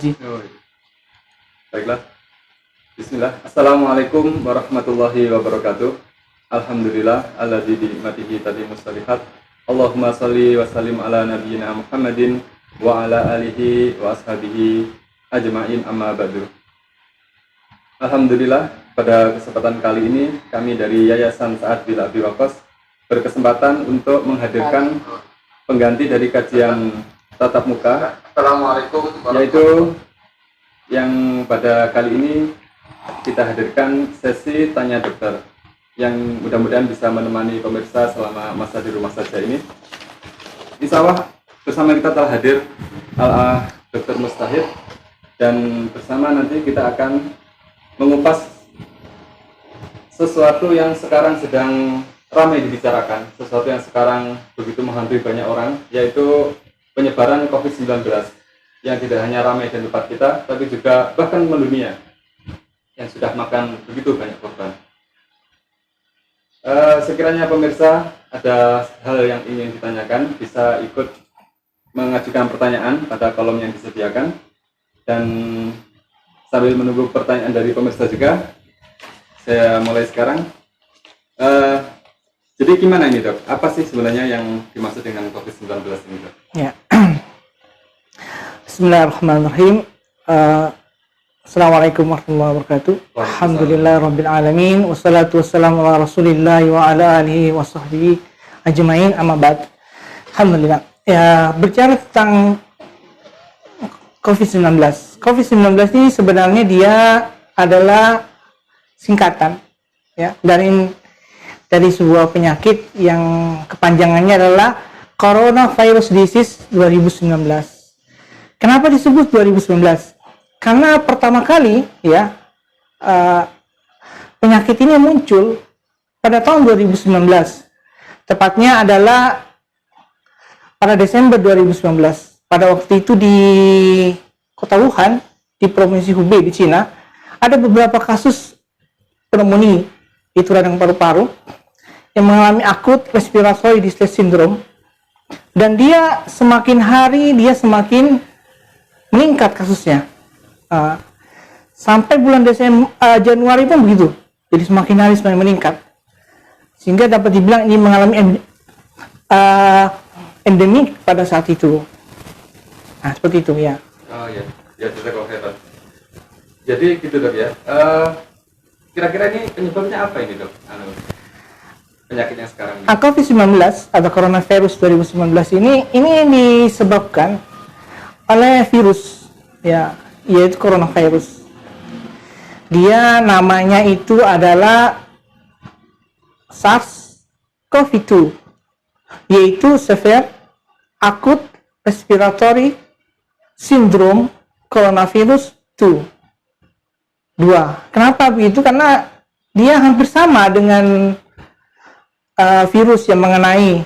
haji. Oh, iya. Baiklah. Bismillah. Assalamualaikum warahmatullahi wabarakatuh. Alhamdulillah alladzi bi ni'matihi tatimmus shalihat. Allahumma shalli wa sallim ala nabiyyina Muhammadin wa ala alihi wa ashabihi ajma'in, amma ba'du. Alhamdulillah, pada kesempatan kali ini kami dari Yayasan Sa'ad bin Abi Waqqas berkesempatan untuk menghadirkan pengganti dari kajian tatap muka, yaitu yang pada kali ini kita hadirkan sesi tanya dokter yang mudah-mudahan bisa menemani pemirsa selama masa di rumah saja ini. Insya Allah bersama kita telah hadir Dr. Mustahid, dan bersama nanti kita akan mengupas sesuatu yang sekarang sedang ramai dibicarakan, sesuatu yang sekarang begitu menghantui banyak orang, yaitu penyebaran COVID-19 yang tidak hanya ramai di tempat kita, tapi juga bahkan mendunia, yang sudah makan begitu banyak korban. Sekiranya pemirsa ada hal yang ingin ditanyakan, bisa ikut mengajukan pertanyaan pada kolom yang disediakan, dan sambil menunggu pertanyaan dari pemirsa juga, saya mulai sekarang. Jadi gimana ini dok? Apa sih sebenarnya yang dimaksud dengan COVID-19 ini dok? Ya. Bismillahirrahmanirrahim. Assalamualaikum warahmatullahi wabarakatuh. Alhamdulillah rabbil alamin. Wassalatu wassalamu ala rasulillah wa ala alihi wa sahbihi ajma'in, amma ba'd. Alhamdulillah. Ya, berbicara tentang COVID-19. COVID-19 ini sebenarnya dia adalah singkatan ya dari sebuah penyakit yang kepanjangannya adalah Coronavirus Disease 2019. Kenapa disebut 2019? Karena pertama kali ya penyakit ini muncul pada tahun 2019. Tepatnya adalah pada Desember 2019. Pada waktu itu di kota Wuhan, di provinsi Hubei di Cina, ada beberapa kasus pneumonia, itu radang paru-paru, yang mengalami akut respiratory distress syndrome, dan dia semakin hari dia semakin meningkat kasusnya. Sampai bulan Januari pun begitu, jadi semakin hari semakin meningkat, sehingga dapat dibilang ini mengalami endemik pada saat itu. Nah, seperti itu ya. Oh ya, ya sudah kok hebat. Jadi gitu dok ya. Kira-kira ini penyebabnya apa ini dok? Penyakitnya sekarang ini? COVID-19 atau Coronavirus 2019 ini disebabkan oleh virus ya, yaitu coronavirus. Dia namanya itu adalah SARS-CoV-2, yaitu Severe Acute Respiratory Syndrome Coronavirus 2. Kenapa begitu? Karena dia hampir sama dengan virus yang mengenai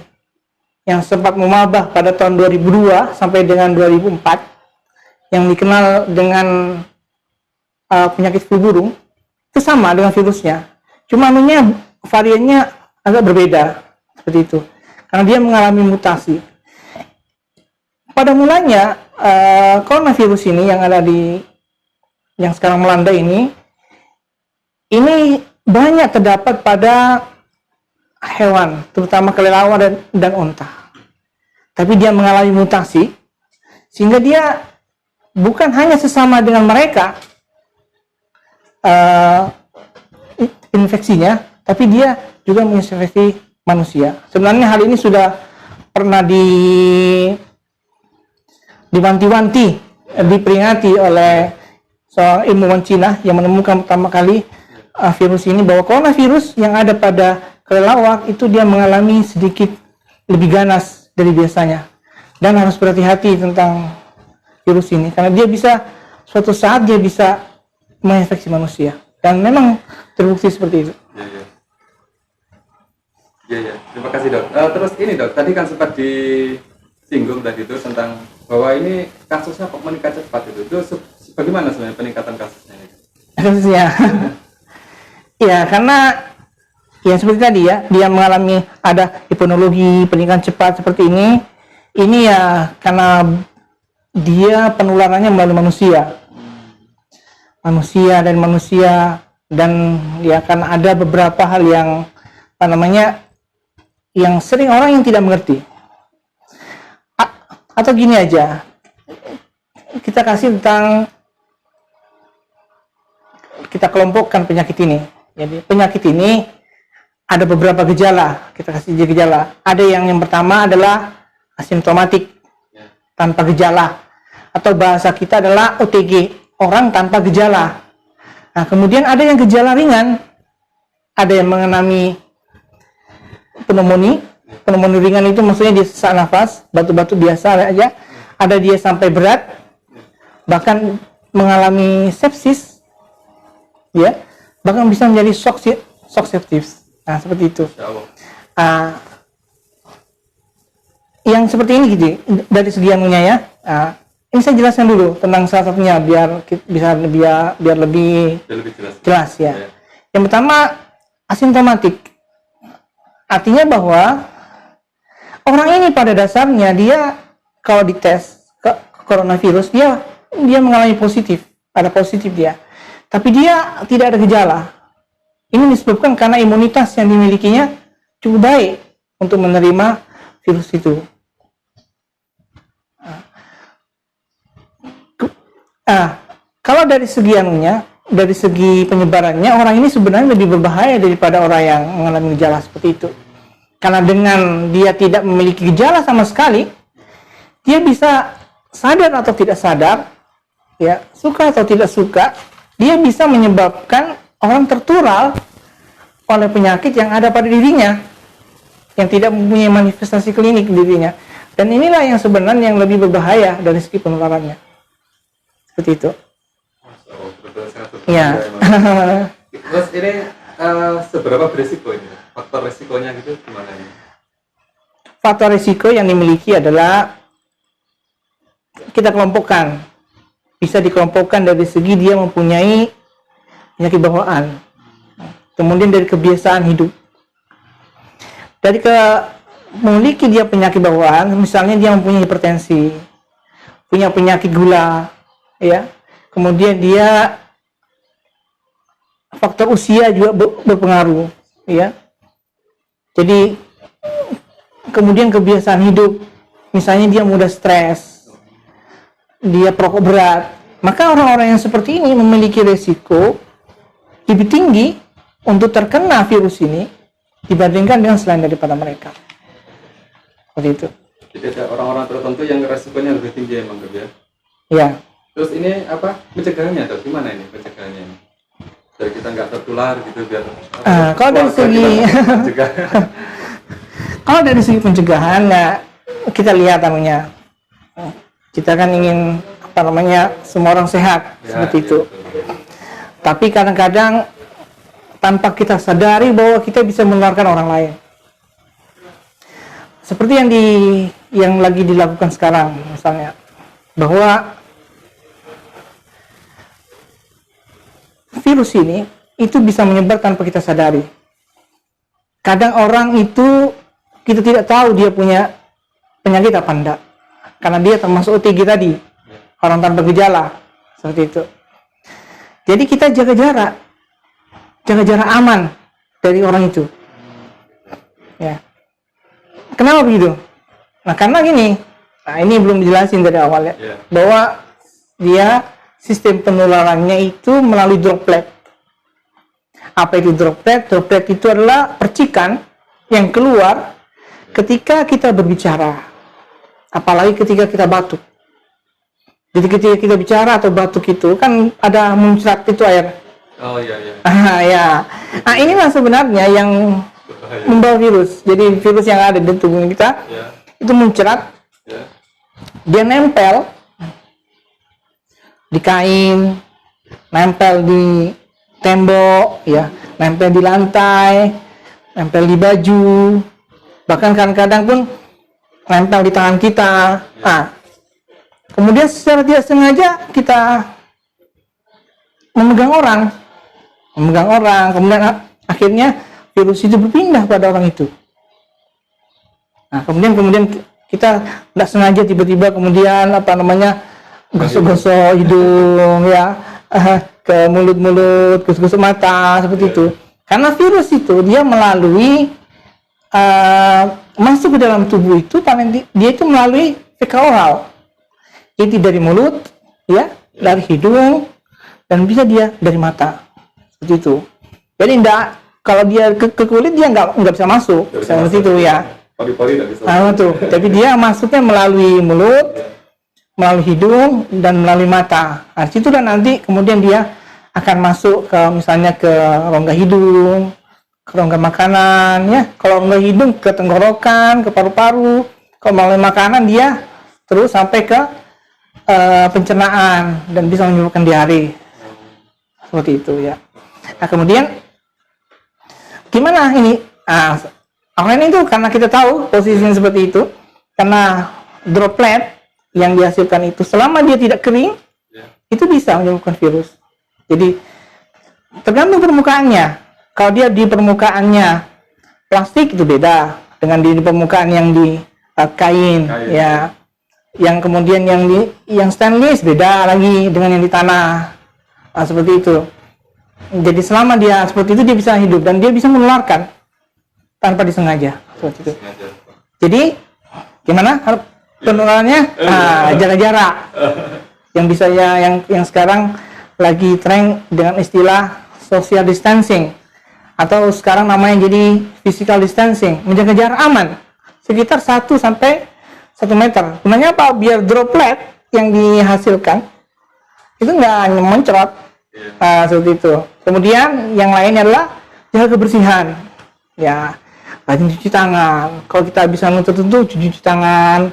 yang sempat memabah pada tahun 2002 sampai dengan 2004, yang dikenal dengan penyakit flu burung. Itu sama dengan virusnya, cuma variannya agak berbeda seperti itu, karena dia mengalami mutasi. Pada mulanya coronavirus ini yang sekarang melanda ini banyak terdapat pada hewan, terutama kelelawar dan onta. Tapi dia mengalami mutasi, sehingga dia bukan hanya sesama dengan mereka infeksinya, tapi dia juga menginfeksi manusia. Sebenarnya hal ini sudah pernah diwanti-wanti, diperingati oleh seorang ilmuwan Cina yang menemukan pertama kali virus ini, bahwa coronavirus yang ada pada kelelawar itu dia mengalami sedikit lebih ganas dari biasanya, dan harus berhati-hati tentang virus ini karena dia bisa suatu saat dia bisa menginfeksi manusia, dan memang terbukti seperti itu. Iya. Terima kasih dok. Terus ini dok, tadi kan sempat disinggung tadi itu tentang bahwa ini kasusnya kok meningkat cepat itu bagaimana sebenarnya peningkatan kasusnya? Kasusnya, ya karena ya seperti tadi ya, dia mengalami ada imunologi peningkatan cepat seperti ini ya karena dia penularannya melalui manusia dan ya akan ada beberapa hal yang yang sering orang yang tidak mengerti. Atau gini aja, kita kelompokkan penyakit ini. Jadi penyakit ini ada beberapa gejala, kita kasih gejala. Ada yang pertama adalah asimptomatik, tanpa gejala, atau bahasa kita adalah OTG, orang tanpa gejala. Nah, kemudian ada yang gejala ringan, ada yang mengalami pneumonia ringan, itu maksudnya dia sesak nafas, batu-batu biasa aja. Ada dia sampai berat, bahkan mengalami sepsis, ya, bahkan bisa menjadi shock sepsis. Nah, seperti itu. Yang seperti ini gitu, dari segi anunya ya. Ini saya jelaskan dulu tentang salah satunya biar lebih jelas ya. Yang pertama, asimptomatik. Artinya bahwa orang ini pada dasarnya dia kalau dites coronavirus dia mengalami positif, ada positif dia. Tapi dia tidak ada gejala. Ini disebabkan karena imunitas yang dimilikinya cukup baik untuk menerima virus itu. Kalau dari segi dari segi penyebarannya, orang ini sebenarnya lebih berbahaya daripada orang yang mengalami gejala seperti itu. Karena dengan dia tidak memiliki gejala sama sekali, dia bisa sadar atau tidak sadar, ya, suka atau tidak suka, dia bisa menyebabkan orang tertular oleh penyakit yang ada pada dirinya, yang tidak mempunyai manifestasi klinik di dirinya. Dan inilah yang sebenarnya yang lebih berbahaya dari segi penularannya. Seperti itu. Ya. Terus ini seberapa berisiko ini? Faktor risikonya gitu gimana ini? Faktor risiko yang dimiliki adalah kita kelompokkan. Bisa dikelompokkan dari segi dia mempunyai penyakit bawaan. Kemudian dari kebiasaan hidup. Memiliki dia penyakit bawaan, misalnya dia mempunyai hipertensi, punya penyakit gula, ya. Kemudian dia faktor usia juga berpengaruh, ya. Jadi kemudian kebiasaan hidup, misalnya dia mudah stres, dia perokok berat, maka orang-orang yang seperti ini memiliki resiko lebih tinggi untuk terkena virus ini dibandingkan dengan selain daripada mereka. Seperti itu. Jadi ada orang-orang tertentu yang resikonya lebih tinggi emang ya? Ya. Terus ini apa pencegahannya atau gimana ini pencegahannya? Dari kita nggak tertular gitu biar. Kalau dari segi pencegahan, ya kita lihat anunya. Kita kan ingin semua orang sehat, ya, seperti itu. Tapi kadang-kadang tanpa kita sadari bahwa kita bisa menularkan orang lain. Seperti yang lagi dilakukan sekarang, misalnya, bahwa virus ini itu bisa menyebar tanpa kita sadari. Kadang orang itu kita tidak tahu dia punya penyakit apa enggak, karena dia termasuk OTG tadi, orang tanpa gejala, seperti itu. Jadi kita jaga jarak aman dari orang itu. Ya. Kenapa begitu? Nah, karena gini, ini belum dijelasin dari awal ya, bahwa dia sistem penularannya itu melalui droplet. Apa itu droplet? Droplet itu adalah percikan yang keluar ketika kita berbicara, apalagi ketika kita batuk. Jadi ketika kita bicara atau batuk itu kan ada muncrat itu air. Oh iya iya. Ya. Nah, inilah sebenarnya yang membawa virus. Jadi virus yang ada di tubuh kita itu muncrat, dia nempel di kain, nempel di tembok, ya, nempel di lantai, nempel di baju, bahkan kadang-kadang pun nempel di tangan kita. Nah, kemudian secara tidak sengaja kita memegang orang, kemudian akhirnya virus itu berpindah pada orang itu. Nah, kemudian kita tidak sengaja tiba-tiba kemudian gosok-gosok hidung ya, ke mulut-mulut, gosok-gosok mata seperti itu. Karena virus itu dia melalui masuk ke dalam tubuh itu dia itu melalui fecal oral. Itu dari mulut ya, dari hidung, dan bisa dia dari mata. Seperti itu. Jadi kalau dia ke kulit dia nggak bisa masuk. Seperti itu ya. Pori-pori nggak bisa. Tuh. Tapi dia masuknya melalui mulut, melalui hidung, dan melalui mata. Nah, situ dan nanti kemudian dia akan masuk ke misalnya ke rongga hidung, ke rongga makanan ya. Kalau rongga hidung ke tenggorokan, ke paru-paru. Kalau melalui makanan dia terus sampai ke pencernaan dan bisa menyebabkan diare. Seperti itu ya. Nah, kemudian gimana ini? Akhirnya itu karena kita tahu posisinya seperti itu, karena droplet yang dihasilkan itu selama dia tidak kering, itu bisa menyebabkan virus. Jadi tergantung permukaannya. Kalau dia di permukaannya plastik itu beda dengan di permukaan yang di kain ya. Yang kemudian yang stainless beda lagi dengan yang di tanah. Seperti itu. Jadi selama dia seperti itu dia bisa hidup dan dia bisa menularkan tanpa disengaja. Seperti itu. Jadi gimana penularannya? Jaga jarak. Yang bisa yang sekarang lagi tren dengan istilah social distancing atau sekarang namanya jadi physical distancing, menjaga jarak aman sekitar 1 sampai 1 meter. Gunanya apa? Biar droplet yang dihasilkan itu nggak mencrot. Seperti itu. Kemudian yang lainnya adalah jaga kebersihan. Ya, rajin cuci tangan. Kalau kita bisa tertentu cuci tangan,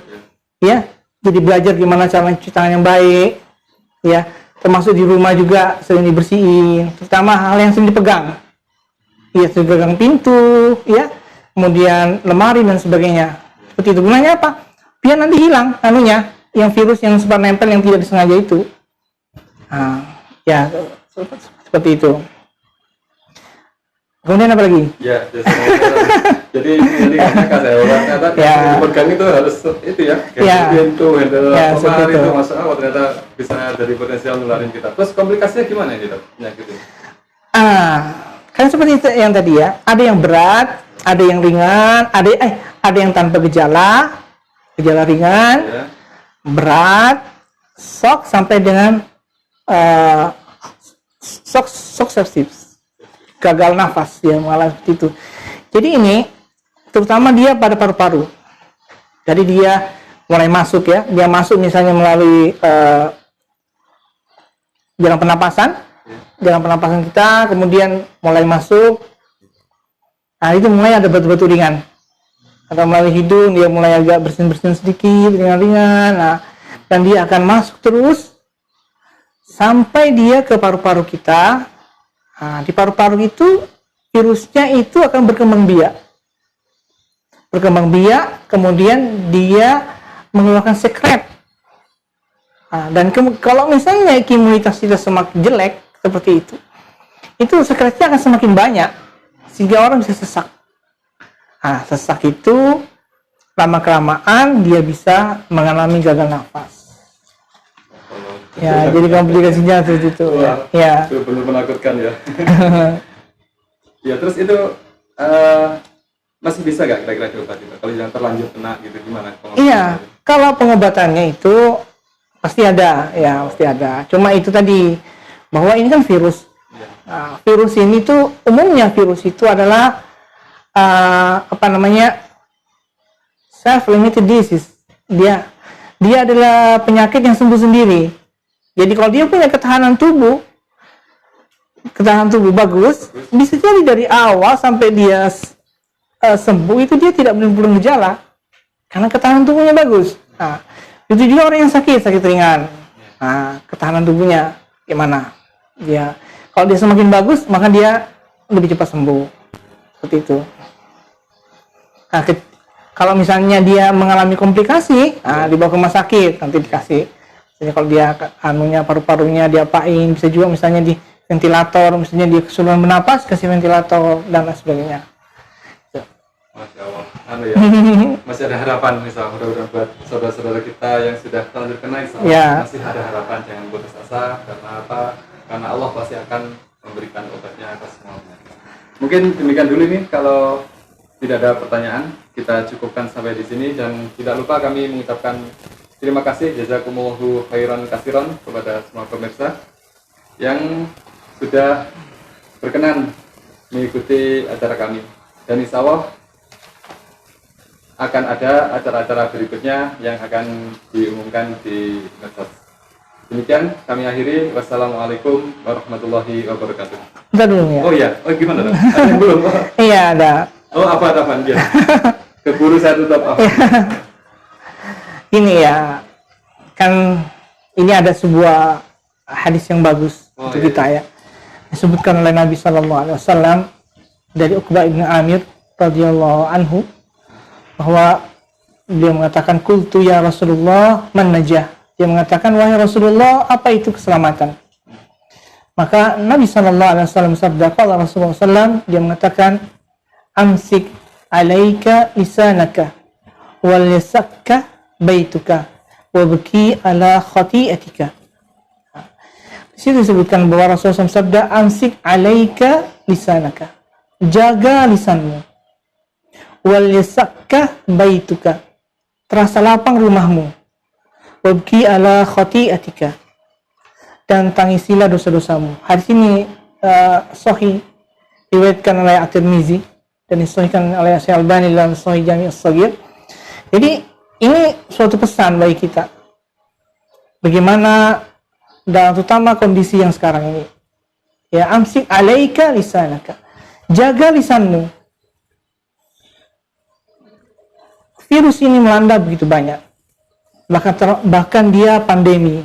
ya. Jadi belajar gimana cara cuci tangan yang baik, ya. Termasuk di rumah juga sering dibersihin, terutama hal yang sering dipegang. Ya, sering pegang pintu, ya. Kemudian lemari dan sebagainya. Seperti itu. Gunanya apa? Biar nanti hilang yang virus yang sempat nempel yang tidak disengaja itu. Ya, seperti itu. Kemudian apa lagi? Ya, jadi kan saya ternyata pegang itu harus itu ya, pintu, handle lemari itu masuk ternyata bisa dari potensial nularin kita. Terus komplikasinya gimana ini dok? Penyakit ini? Kan seperti itu yang tadi ya, ada yang berat, ada yang ringan, ada yang tanpa gejala ringan, berat, shock sampai dengan shock sepsis, gagal nafas dia mengalami seperti itu. Jadi ini terutama dia pada paru-paru. Jadi dia mulai masuk ya, dia masuk misalnya melalui jalan pernapasan kita, kemudian mulai masuk. Nah itu mulai ada batu-batu ringan. Atau melalui hidung dia mulai agak bersin-bersin sedikit, ringan-ringan. Nah, dan dia akan masuk terus sampai dia ke paru-paru kita. Nah, di paru-paru itu virusnya itu akan berkembang biak, kemudian dia mengeluarkan sekret. Nah, dan kalau misalnya imunitas kita semakin jelek seperti itu sekretnya akan semakin banyak sehingga orang bisa sesak. Nah, sesak itu lama-kelamaan dia bisa mengalami gagal nafas. Ya, jadi komplikasinya seperti itu. Ya. Itu benar menakutkan ya. Ya, terus itu masih bisa nggak kira-kira diobati? Kalau yang terlanjur kena gitu gimana? Iya, kalau pengobatannya itu pasti ada, ya pasti ada. Cuma itu tadi bahwa ini kan virus. Nah, virus ini tuh umumnya virus itu adalah self-limited disease. Dia adalah penyakit yang sembuh sendiri. Jadi kalau dia punya ketahanan tubuh bagus, bisa jadi dari awal sampai dia sembuh itu dia tidak menimbulkan gejala karena ketahanan tubuhnya bagus. Nah, itu juga orang yang sakit ringan. Nah, ketahanan tubuhnya gimana? Kalau dia semakin bagus, maka dia lebih cepat sembuh. Seperti itu. Nah, kalau misalnya dia mengalami komplikasi, dibawa ke rumah sakit, nanti dikasih. Jadi kalau dia paru-parunya diapain, bisa juga misalnya di ventilator, misalnya dia kesulitan bernapas, kasih ventilator dan lain sebagainya. Masya Allah. Anu ya, masih ada harapan misal mudah-mudahan buat saudara-saudara kita yang sudah terlanjur kena insya Allah Ya. masih ada harapan, jangan putus asa. Karena apa? Karena Allah pasti akan memberikan obatnya atas semuanya. Mungkin demikian dulu nih, kalau tidak ada pertanyaan kita cukupkan sampai di sini, dan tidak lupa kami mengucapkan terima kasih jazakumullahu khairan katsiran kepada semua pemirsa yang sudah berkenan mengikuti acara kami, dan insya Allah akan ada acara-acara berikutnya yang akan diumumkan di medsos. Demikian kami akhiri. Wassalamualaikum warahmatullahi wabarakatuh. Bentar dulu ya. Oh iya, oh gimana? Ada yang belum? Iya ada. Oh apa biar keburu saya tutup. Oh. Ini ya, kan ini ada sebuah hadis yang bagus untuk kita ya. Disebutkan oleh Nabi Shallallahu Alaihi Wasallam dari Uqbah ibn Amir radhiyallahu anhu, bahwa dia mengatakan, "Qultu ya Rasulullah, man najah?" Dia mengatakan, "Wahai Rasulullah, apa itu keselamatan?" Maka Nabi Shallallahu Alaihi Wasallam sabda, qala Rasulullah SAW, dia mengatakan, "Amsik alaika lisanaka wal yasakka baituka wabki ala khati'atika." Di situ disebutkan bahwa Rasulullah SAW sabda, "Amsik alaika lisanaka." Jaga lisanmu. Wal yasakka baituka. Terasa lapang rumahmu. Wabki ala khati'atika. Dan tangisilah dosa-dosamu. Hadis ini sahih, diriwayatkan oleh At-Tirmizi dan disahihkan oleh Syekh Albani dalam Sahih Jami' As-Shaghir. Jadi ini suatu pesan bagi kita. Bagaimana dalam terutama kondisi yang sekarang ini. Ya, amsik alaika lisanaka. Jaga lisanmu. Virus ini melanda begitu banyak. Bahkan dia pandemi.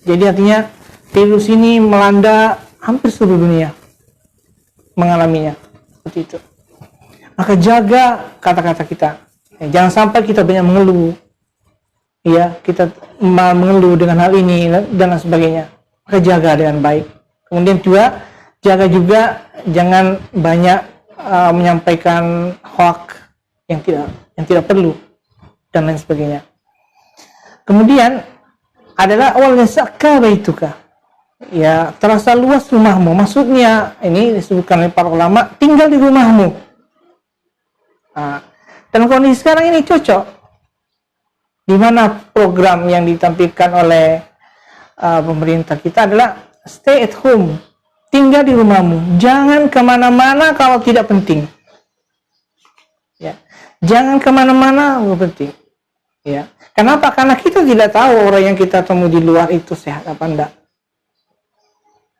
Jadi artinya virus ini melanda hampir seluruh dunia, mengalaminya seperti itu. Maka jaga kata-kata kita. Jangan sampai kita banyak mengeluh. Ya, kita mengeluh dengan hal ini dan lain sebagainya. Maka jaga dengan baik. Kemudian juga jaga juga jangan banyak menyampaikan hoax yang tidak perlu dan lain sebagainya. Kemudian adalah awalnya sakka baituka. Ya, terasa luas rumahmu. Maksudnya ini disebutkan oleh para ulama, tinggal di rumahmu. Nah, dan kondisi sekarang ini cocok. Di mana program yang ditampilkan oleh pemerintah kita adalah stay at home. Tinggal di rumahmu. Jangan kemana-mana kalau tidak penting. Ya, jangan kemana-mana kalau penting. Ya, kenapa? Karena kita tidak tahu orang yang kita temui di luar itu sehat apa enggak.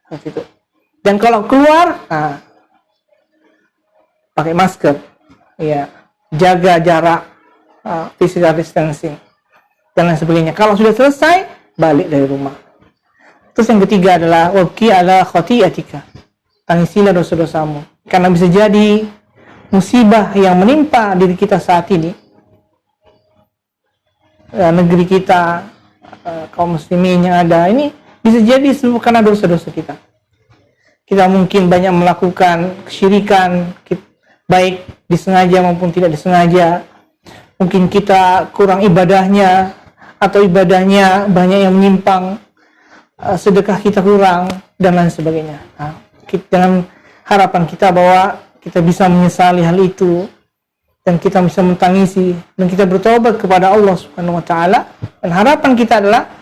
Seperti itu. Dan kalau keluar, pakai masker, ya, jaga jarak, physical distancing, dan lain sebagainya. Kalau sudah selesai, balik dari rumah. Terus yang ketiga adalah wabki ala khati'atika. Tangisilah dosa-dosamu. Karena bisa jadi musibah yang menimpa diri kita saat ini, negeri kita, kaum muslimin yang ada ini, bisa jadi semua karena dosa-dosa kita. Kita mungkin banyak melakukan kesyirikan, baik disengaja maupun tidak disengaja. Mungkin kita kurang ibadahnya, atau ibadahnya banyak yang menyimpang, sedekah kita kurang, dan lain sebagainya. Nah, dengan harapan kita bahwa kita bisa menyesali hal itu, dan kita bisa mentangisi, dan kita bertobat kepada Allah Subhanahu wa Ta'ala. Dan harapan kita adalah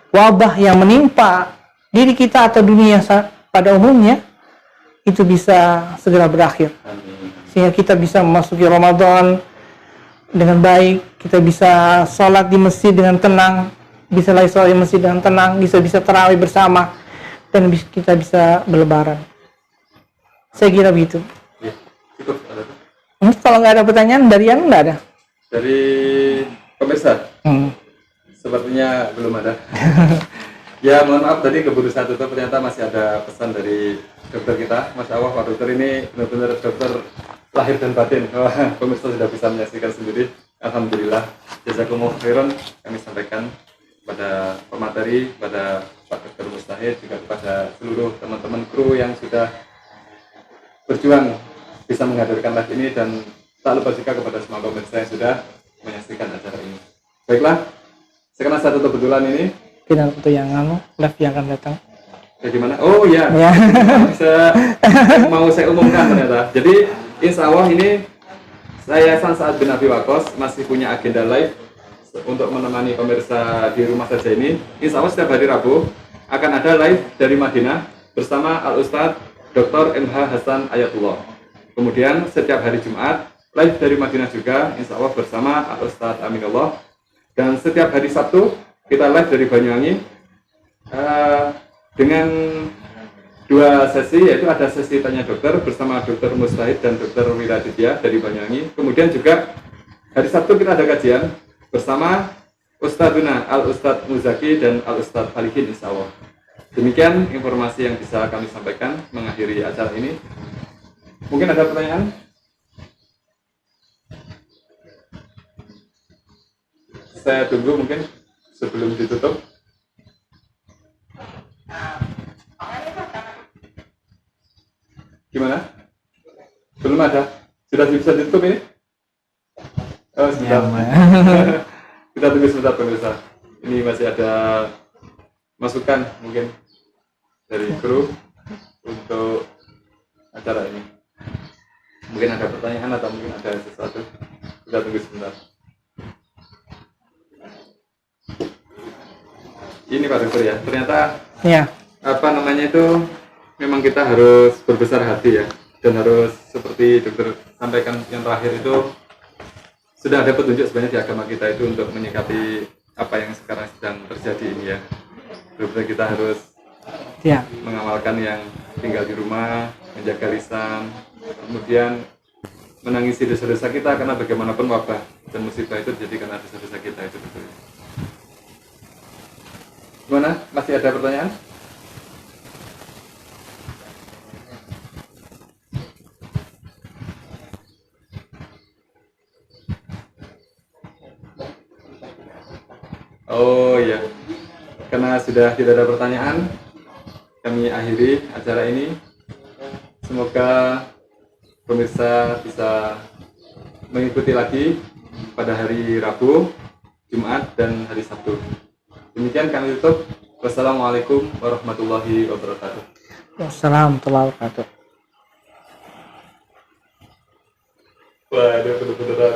wabah yang menimpa diri kita atau dunia pada umumnya itu bisa segera berakhir. Sehingga kita bisa memasuki Ramadan dengan baik, kita bisa sholat di masjid dengan tenang, bisa lagi sholat di masjid dengan tenang, bisa tarawih bersama, dan kita bisa berlebaran. Saya kira begitu. Ya, cukup. Kalau nggak ada pertanyaan dari yang nggak ada. Dari pemirsa, sepertinya belum ada. Ya, mohon maaf tadi keburu saya tutup, ternyata masih ada pesan dari dokter kita. Masya Allah, Pak Dokter ini benar-benar dokter lahir dan batin. Wah, pemirsa sudah bisa menyaksikan sendiri. Alhamdulillah, jazakumullah khairan kami sampaikan pada pemateri, pada Pak Dokter Mustahid, juga kepada seluruh teman-teman kru yang sudah berjuang bisa menghadirkan live ini, dan Tak lupa juga kepada semua pemirsa yang sudah menyaksikan acara ini. Baiklah, sekarang saya tutup betulan ini. Final untuk yang live yang akan datang. Bagaimana? Oh iya, Ya. bisa mau saya umumkan ternyata. Jadi insya Allah ini saya Sa'ad bin Abi Waqqas masih punya agenda live untuk menemani pemirsa di rumah saja ini. Insya Allah setiap hari Rabu akan ada live dari Madinah bersama Al Ustadz Dr. MH Hasan Ayatullah. Kemudian setiap hari Jumat live dari Madinah juga insya Allah bersama Al Ustadz Aminullah. Dan setiap hari Sabtu kita live dari Banyuwangi dengan 2 sesi, yaitu ada sesi tanya dokter bersama Dr. Mustahid dan Dr. Wiraditya dari Banyuwangi. Kemudian juga hari Sabtu kita ada kajian bersama Ustadzuna Al Ustadz Muzaki dan Al Ustadz Falihin insya Allah. Demikian informasi yang bisa kami sampaikan mengakhiri acara ini. Mungkin ada pertanyaan? Saya tunggu mungkin sebelum ditutup. Gimana? Belum ada? Sudah bisa ditutup ini? Oh, sebentar. Kita tunggu sebentar pemirsa. Ini masih ada masukan mungkin dari kru untuk acara ini. Mungkin ada pertanyaan atau mungkin ada sesuatu. Kita tunggu sebentar. Ini Pak Dokter ya, ternyata Ya. apa namanya itu memang kita harus berbesar hati ya, dan harus seperti dokter sampaikan yang terakhir itu sudah ada petunjuk sebenarnya di agama kita itu untuk menyikapi apa yang sekarang sedang terjadi ini ya. Benar-benar kita harus Ya. mengamalkan yang tinggal di rumah, menjaga lisan, kemudian menangisi dosa-dosa kita karena bagaimanapun wabah dan musibah itu terjadi karena dosa-dosa kita itu betul. Gimana? Masih ada pertanyaan? Oh iya, karena sudah tidak ada pertanyaan, kami akhiri acara ini. Semoga pemirsa bisa mengikuti lagi pada hari Rabu, Jumat, dan hari Sabtu. Demikian kami tutup. Wassalamualaikum warahmatullahi wabarakatuh. Wassalamualaikum warahmatullahi wabarakatuh. Waduh, bener-bener